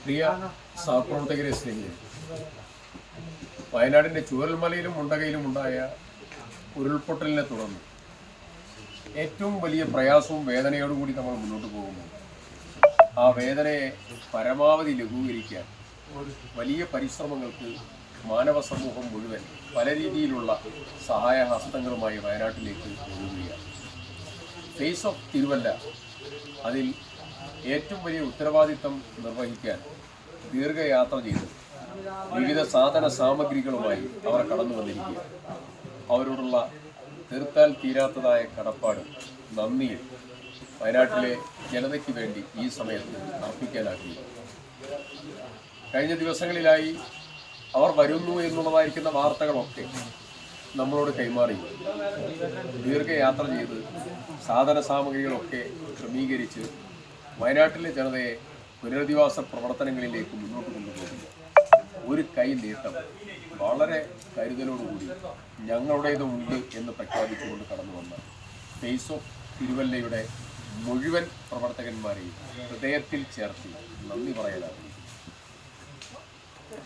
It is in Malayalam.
പ്രിയ സഹപ്രവർത്തകരെ സ്നേഹിതരെ, വയനാടിൻ്റെ ചൂരൽമലയിലും മുണ്ടകയിലും ഉണ്ടായ ഉരുൾപൊട്ടലിനെ തുടർന്ന് ഏറ്റവും വലിയ പ്രയാസവും വേദനയോടുകൂടി നമ്മൾ മുന്നോട്ട് പോകുമ്പോൾ ആ വേദനയെ പരമാവധി ലഘൂകരിക്കാൻ വലിയ പരിശ്രമങ്ങൾക്ക് മാനവ സമൂഹം മുഴുവൻ പല രീതിയിലുള്ള സഹായഹസ്തങ്ങളുമായി വയനാട്ടിലേക്ക് ഒഴുകുകയാണ്. ഫേസ് ഓഫ് തിരുവല്ല അതിൽ ഏറ്റവും വലിയ ഉത്തരവാദിത്തം നിർവഹിക്കാൻ ദീർഘയാത്ര ചെയ്ത് വിവിധ സാധന സാമഗ്രികളുമായി അവർ കടന്നു വന്നിരിക്കുക. അവരോടുള്ള തീർത്താൽ തീരാത്തതായ കടപ്പാടും നന്ദിയും വയനാട്ടിലെ ജനതയ്ക്ക് വേണ്ടി ഈ സമയത്ത് അർപ്പിക്കാനാക്കി. കഴിഞ്ഞ ദിവസങ്ങളിലായി അവർ വരുന്നു എന്നുള്ളതായിരിക്കുന്ന വാർത്തകളൊക്കെ നമ്മളോട് കൈമാറി. ദീർഘയാത്ര ചെയ്ത് സാധന സാമഗ്രികളൊക്കെ ക്രമീകരിച്ച് വയനാട്ടിലെ ജനതയെ പുനരധിവാസ പ്രവർത്തനങ്ങളിലേക്ക് മുന്നോട്ട് കൊണ്ടുപോകുന്നു. ഒരു കൈ നീട്ടം വളരെ കരുതലോടുകൂടി ഞങ്ങളുടേതുണ്ട് എന്ന് പ്രഖ്യാപിച്ചുകൊണ്ട് കടന്നു വന്ന ഫേസ് ഓഫ് തിരുവല്ലയുടെ മുഴുവൻ പ്രവർത്തകന്മാരെയും ഹൃദയത്തിൽ ചേർത്ത് നന്ദി പറയാനാണ്.